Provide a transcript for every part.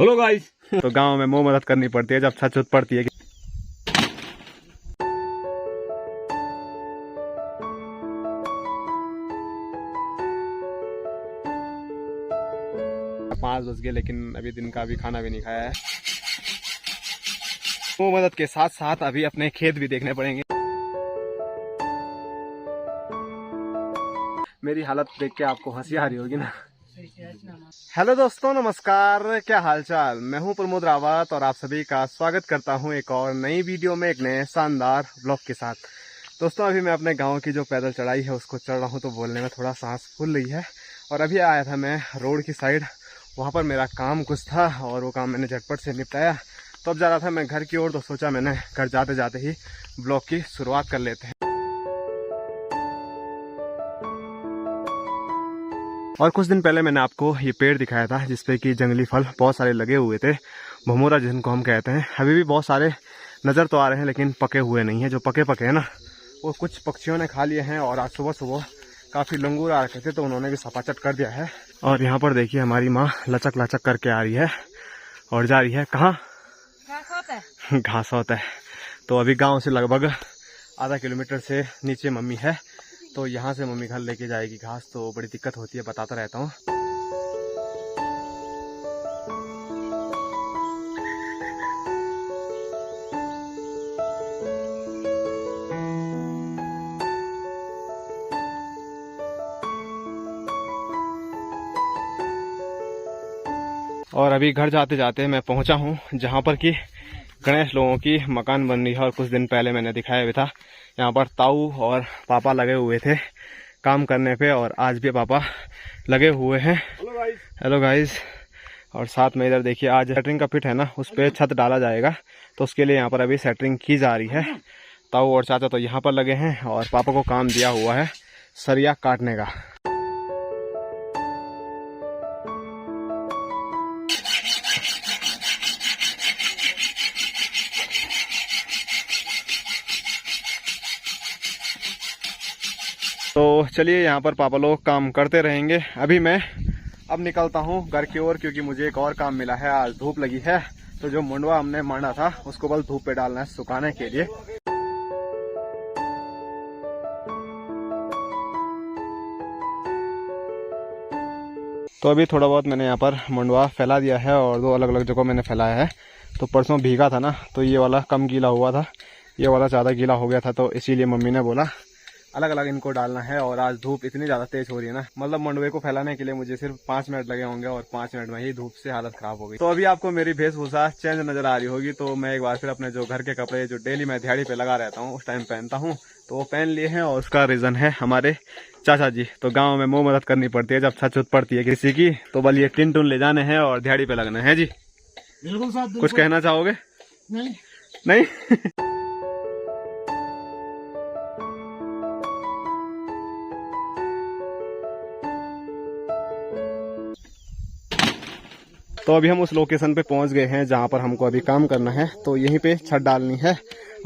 Hello guys. तो गांव में मुंह मदद करनी पड़ती है जब छत छुत पड़ती है। 5 बज गए लेकिन अभी दिन का भी खाना भी नहीं खाया है। मुंह मदद के साथ साथ अभी अपने खेत भी देखने पड़ेंगे। मेरी हालत देख के आपको हंसी आ रही होगी ना। हेलो दोस्तों, नमस्कार, क्या हालचाल। मैं हूं प्रमोद रावत और आप सभी का स्वागत करता हूं एक और नई वीडियो में, एक नए शानदार ब्लॉग के साथ। दोस्तों अभी मैं अपने गांव की जो पैदल चढ़ाई है उसको चढ़ रहा हूं, तो बोलने में थोड़ा सांस फूल रही है। और अभी आया था मैं रोड की साइड, वहां पर मेरा काम कुछ था और वो काम मैंने झटपट से निपटाया। तो अब जा रहा था मैं घर की ओर, तो सोचा मैंने घर जाते जाते ही ब्लॉग की शुरुआत कर लेते हैं। और कुछ दिन पहले मैंने आपको ये पेड़ दिखाया था जिसपे कि जंगली फल बहुत सारे लगे हुए थे, भमोरा जिनको हम कहते हैं। अभी भी बहुत सारे नज़र तो आ रहे हैं लेकिन पके हुए नहीं हैं। जो पके पके हैं ना वो कुछ पक्षियों ने खा लिए हैं। और आज सुबह सुबह काफ़ी लंगूर आ रखे थे तो उन्होंने भी सपाचट कर दिया है। और यहाँ पर देखिए हमारी माँ लचक लचक करके आ रही है और जा रही है कहाँ? घास होता है। तो अभी गाँव से लगभग आधा किलोमीटर से नीचे मम्मी है, तो यहाँ से मम्मी घर लेके जाएगी घास। तो बड़ी दिक्कत होती है, बताता रहता हूँ। और अभी घर जाते जाते मैं पहुँचा हूँ जहाँ पर कि गणेश लोगों की मकान बन रही है। और कुछ दिन पहले मैंने दिखाया भी था, यहाँ पर ताऊ और पापा लगे हुए थे काम करने पे, और आज भी पापा लगे हुए हैं। Hello guys. और साथ में इधर देखिए आज सेटरिंग का फिट है ना, उस पर छत डाला जाएगा, तो उसके लिए यहाँ पर अभी सेटरिंग की जा रही है। ताऊ और चाचा तो यहाँ पर लगे हैं और पापा को काम दिया हुआ है सरिया काटने का। तो चलिए यहाँ पर पापा लोग काम करते रहेंगे। अभी मैं अब निकलता हूँ घर की ओर, क्योंकि मुझे एक और काम मिला है। आज धूप लगी है, तो जो मुंडवा हमने मांडा था उसको बस धूप पे डालना है सुखाने के लिए। तो अभी थोड़ा बहुत मैंने यहाँ पर मुंडवा फैला दिया है और 2 अलग अलग जगहों मैंने फैलाया है। तो परसों भीगा था ना, तो ये वाला कम गीला हुआ था, ये वाला ज़्यादा गीला हो गया था, तो इसीलिए मम्मी ने बोला अलग अलग इनको डालना है। और आज धूप इतनी ज़्यादा तेज हो रही है ना, मतलब मंडवे को फैलाने के लिए मुझे सिर्फ 5 मिनट लगे होंगे और 5 मिनट में ही धूप से हालत खराब हो गई। तो अभी आपको मेरी वेशभूषा चेंज नजर आ रही होगी। तो मैं एक बार फिर अपने जो घर के कपड़े जो डेली मैं दिहाड़ी पे लगा रहता हूँ उस टाइम पहनता हूँ, तो वो पहन लिए हैं। और उसका रीज़न है हमारे चाचा जी। तो गाँव में मुँह मदद करनी पड़ती है जब छत छुत पड़ती है किसी की, तो बल ये टिन टुन ले जाने हैं और दिहाड़ी पे लगना है जी। बिल्कुल साहब, कुछ कहना चाहोगे? नहीं नहीं तो अभी हम उस लोकेशन पे पहुंच गए हैं जहां पर हमको अभी काम करना है। तो यहीं पे छत डालनी है।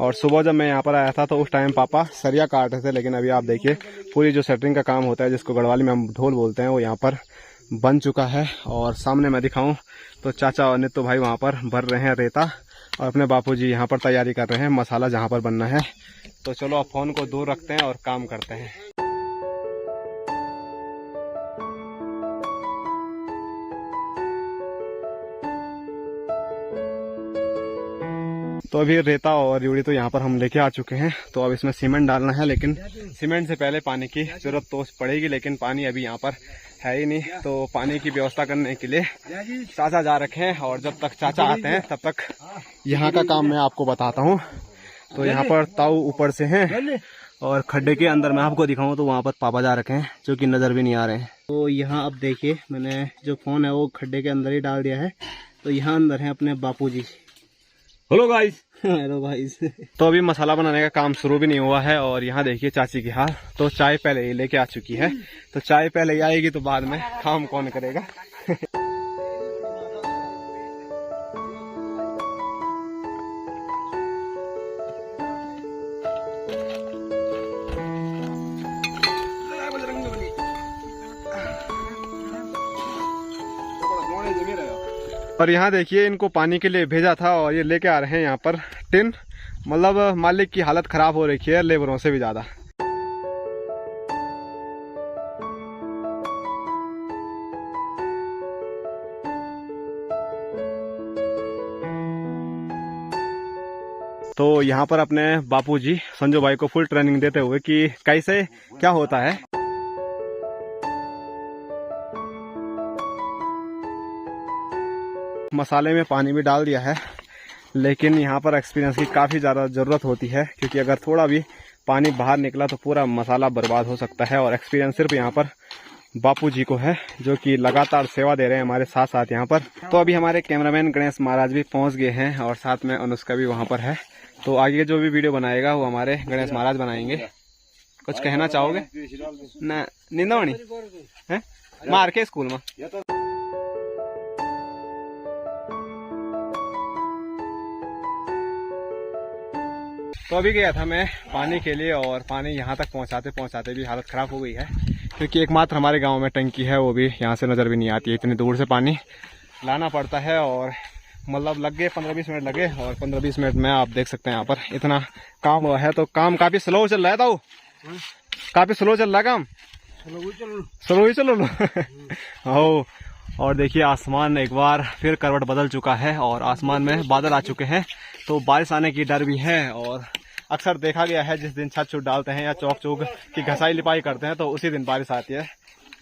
और सुबह जब मैं यहाँ पर आया था तो उस टाइम पापा सरिया काट रहे थे, लेकिन अभी आप देखिए पूरी जो सेटरिंग का काम होता है जिसको गढ़वाली में हम ढोल बोलते हैं, वो यहाँ पर बन चुका है। और सामने मैं दिखाऊं तो चाचा और नित्तू भाई वहाँ पर भर रहे हैं रेता, और अपने बापूजी यहाँ पर तैयारी कर रहे हैं मसाला जहाँ पर बनना है। तो चलो अब फोन को दूर रखते हैं और काम करते हैं। तो अभी रेता और यूड़ी तो यहाँ पर हम लेके आ चुके हैं। तो अब इसमें सीमेंट डालना है, लेकिन सीमेंट से पहले पानी की जरूरत तो पड़ेगी, लेकिन पानी अभी यहाँ पर है ही नहीं। तो पानी की व्यवस्था करने के लिए चाचा जा रखे हैं, और जब तक चाचा आते हैं तब तक यहाँ का काम मैं आपको बताता हूँ। तो यहाँ पर ताऊ ऊपर से हैं, और खड्डे के अंदर मैं आपको दिखाऊँ तो वहाँ पर पापा जा रखे हैं जो कि नज़र भी नहीं आ रहे हैं। तो यहाँ अब देखिए मैंने जो फ़ोन है वो खड्डे के अंदर ही डाल दिया है। तो यहाँ अंदर है अपने बापूजी। Hello guys. Hello guys. तो अभी मसाला बनाने का काम शुरू भी नहीं हुआ है, और यहाँ देखिए चाची की हाल। तो चाय पहले ही लेके आ चुकी है, तो चाय पहले ही आएगी तो बाद में काम कौन करेगा। और यहाँ देखिए इनको पानी के लिए भेजा था और ये लेके आ रहे हैं यहाँ पर टिन। मतलब मालिक की हालत खराब हो रखी है लेबरों से भी ज्यादा। तो यहाँ पर अपने बापूजी संजू भाई को फुल ट्रेनिंग देते हुए कि कैसे क्या होता है। मसाले में पानी भी डाल दिया है, लेकिन यहाँ पर एक्सपीरियंस की काफ़ी ज़्यादा ज़रूरत होती है, क्योंकि अगर थोड़ा भी पानी बाहर निकला तो पूरा मसाला बर्बाद हो सकता है। और एक्सपीरियंस सिर्फ यहाँ पर बापूजी को है, जो कि लगातार सेवा दे रहे हैं हमारे साथ साथ यहाँ पर। तो अभी हमारे कैमरामैन गणेश महाराज भी पहुँच गए हैं और साथ में अनुष्का भी वहाँ पर है। तो आगे जो भी वीडियो बनाएगा वो हमारे गणेश महाराज बनाएंगे। कुछ कहना चाहोगे? ना निंदावणी है मार के स्कूल में। तो अभी गया था मैं पानी के लिए और पानी यहाँ तक पहुँचाते पहुँचाते भी हालत ख़राब हो गई है, क्योंकि एकमात्र हमारे गांव में टंकी है, वो भी यहाँ से नज़र भी नहीं आती है। इतनी दूर से पानी लाना पड़ता है और मतलब लग गए 15-20 मिनट लगे। और 15-20 मिनट में आप देख सकते हैं यहाँ पर इतना काम हुआ है। तो काम काफ़ी स्लो चल रहा है। तो काफ़ी स्लो चल रहा है काम, स्लो ही चलो लो और देखिए आसमान एक बार फिर करवट बदल चुका है और आसमान में बादल आ चुके हैं, तो बारिश आने की डर भी है। और अक्सर देखा गया है जिस दिन छत छुट डालते हैं या चौक चौक की घसाई लिपाई करते हैं तो उसी दिन बारिश आती है।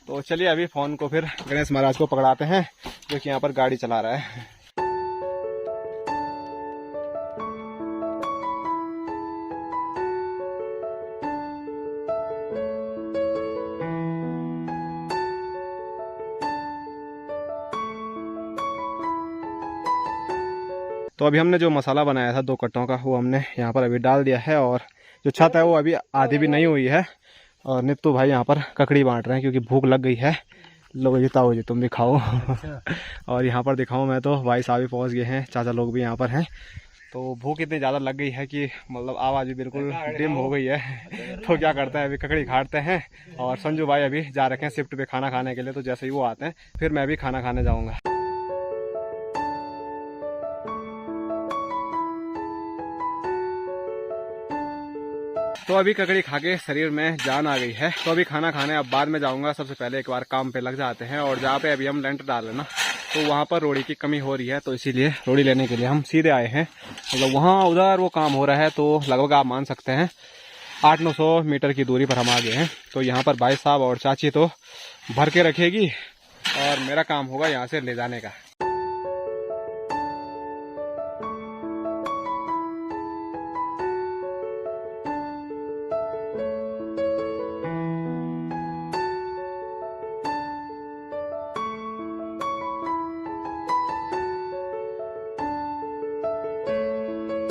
तो चलिए अभी फ़ोन को फिर गणेश महाराज को पकड़ाते हैं, जो कि यहाँ पर गाड़ी चला रहा है। तो अभी हमने जो मसाला बनाया था 2 कट्टों का वो हमने यहाँ पर अभी डाल दिया है। और जो छत है वो अभी आधी भी नहीं हुई है। और नित्तू भाई यहाँ पर ककड़ी बांट रहे हैं क्योंकि भूख लग गई है। लो जी ताऊ जी तुम भी खाओ और यहाँ पर दिखाऊं मैं तो भाई साहब भी पहुँच गए हैं, चाचा लोग भी यहाँ पर हैं। तो भूख इतनी ज़्यादा लग गई है कि मतलब आवाज़ भी बिल्कुल डिम हो गई है। तो क्या करते हैं अभी ककड़ी खाते हैं। और संजू भाई अभी जा रखे हैं शिफ्ट पे खाना खाने के लिए, तो जैसे ही वो आते हैं फिर मैं भी खाना खाने जाऊँगा। तो अभी ककड़ी खा के शरीर में जान आ गई है। तो अभी खाना खाने अब बाद में जाऊंगा। सबसे पहले एक बार काम पे लग जाते हैं। और जहाँ पे अभी हम लेंटर डाल रहे ना, तो वहाँ पर रोड़ी की कमी हो रही है, तो इसीलिए रोड़ी लेने के लिए हम सीधे आए हैं। मतलब वहाँ उधर वो काम हो रहा है, तो लगभग आप मान सकते हैं 800-900 मीटर की दूरी पर हम आ गए हैं। तो यहाँ पर भाई साहब और चाची तो भर के रखेगी और मेरा काम होगा यहाँ से ले जाने का।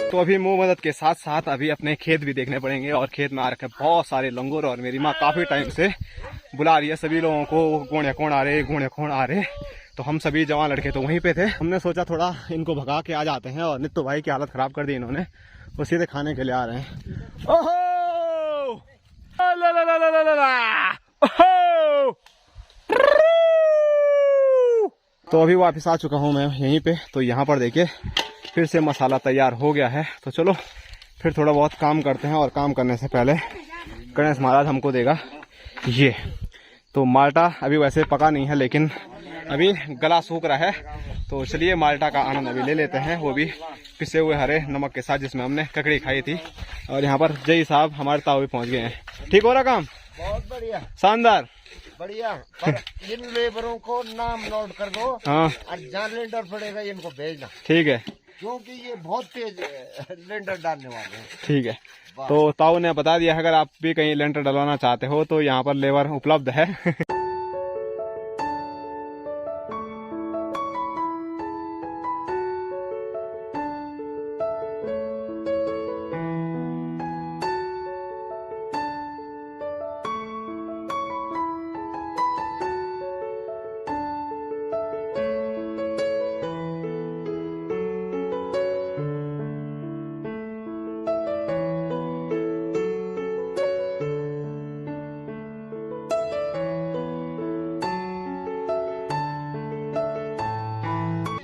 तो अभी मुंह मदद के साथ साथ अभी अपने खेत भी देखने पड़ेंगे। और खेत में आ रखे बहुत सारे लंगूर और मेरी माँ काफी टाइम से बुला रही है सभी लोगों को, गोंडे कौन आ रहे, गोंडे कौन आ रहे। तो हम सभी जवान लड़के तो वहीं पे थे। हमने सोचा थोड़ा इनको भगा के आ जाते हैं, और नित्तू भाई की हालत खराब कर दी इन्होंने, वो सीधे खाने के लिए आ रहे हैं। ओहो तो अभी वापस आ चुका हूँ मैं यहीं पे। तो यहाँ पर देखिए फिर से मसाला तैयार हो गया है। तो चलो फिर थोड़ा बहुत काम करते हैं। और काम करने से पहले गणेश महाराज हमको देगा ये तो माल्टा। अभी वैसे पका नहीं है लेकिन अभी गला सूख रहा है, तो चलिए माल्टा का आनंद अभी ले लेते हैं, वो भी पिसे हुए हरे नमक के साथ, जिसमें हमने ककड़ी खाई थी। और यहाँ पर जय साहब हमारे ताऊ भी पहुँच गए हैं। ठीक हो रहा काम? बहुत बढ़िया, शानदार, बढ़िया। पर इन लेबरों को नाम नोट कर दो। हाँ और जहाँ लेंटर पड़ेगा इनको भेजना, ठीक है, क्योंकि ये बहुत तेज लेंटर डालने वाले हैं। ठीक है। तो ताऊ ने बता दिया, अगर आप भी कहीं लेंटर डलवाना चाहते हो तो यहाँ पर लेबर उपलब्ध है।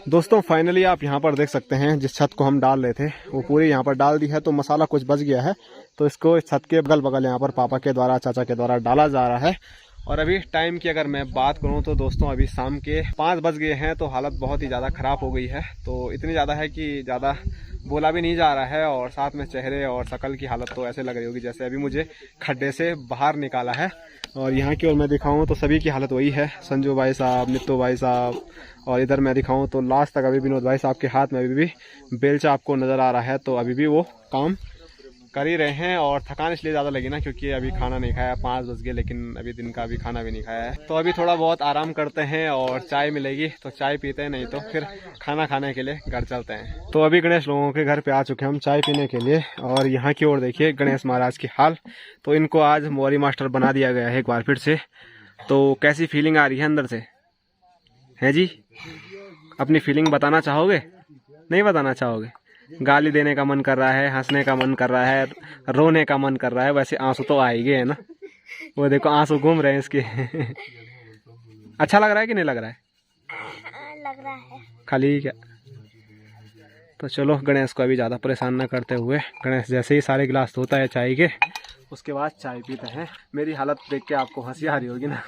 दोस्तों फाइनली आप यहाँ पर देख सकते हैं जिस छत को हम डाल रहे थे वो पूरी यहाँ पर डाल दी है, तो मसाला कुछ बच गया है तो इसको इस छत के बगल बगल यहाँ पर पापा के द्वारा चाचा के द्वारा डाला जा रहा है। और अभी टाइम की अगर मैं बात करूं तो दोस्तों अभी शाम के 5 बज गए हैं, तो हालत बहुत ही ज़्यादा ख़राब हो गई है। तो इतनी ज़्यादा है कि ज़्यादा बोला भी नहीं जा रहा है, और साथ में चेहरे और शकल की हालत तो ऐसे लग रही होगी जैसे अभी मुझे खड्डे से बाहर निकाला है। और यहाँ की ओर मैं दिखाऊं तो सभी की हालत वही है, संजू भाई साहब, नित्तू भाई साहब, और इधर मैं दिखाऊं तो लास्ट तक अभी विनोद भाई साहब के हाथ में अभी भी बेलचा आपको नज़र आ रहा है। तो अभी भी वो काम कर ही रहे हैं, और थकान इसलिए ज़्यादा लगी ना क्योंकि अभी खाना नहीं खाया, 5 बज गए, लेकिन अभी दिन का अभी खाना भी नहीं खाया है। तो अभी थोड़ा बहुत आराम करते हैं और चाय मिलेगी तो चाय पीते हैं, नहीं तो फिर खाना खाने के लिए घर चलते हैं। तो अभी गणेश लोगों के घर पे आ चुके हैं हम चाय पीने के लिए, और यहाँ की ओर देखिए गणेश महाराज की हाल। तो इनको आज मोरी मास्टर बना दिया गया है एक बार फिर से। तो कैसी फीलिंग आ रही है अंदर से, है जी? अपनी फीलिंग बताना चाहोगे? नहीं बताना चाहोगे? गाली देने का मन कर रहा है, हंसने का मन कर रहा है, रोने का मन कर रहा है, वैसे आंसू तो आ ही गए है ना। वो देखो आंसू घूम रहे हैं इसके। अच्छा लग रहा है कि नहीं लग रहा है? लग रहा है खाली क्या? तो चलो गणेश को अभी ज़्यादा परेशान न करते हुए, गणेश जैसे ही सारे गिलास धोता है चाय के उसके बाद चाय पीते हैं। मेरी हालत देख के आपको हंसी आ रही होगी ना।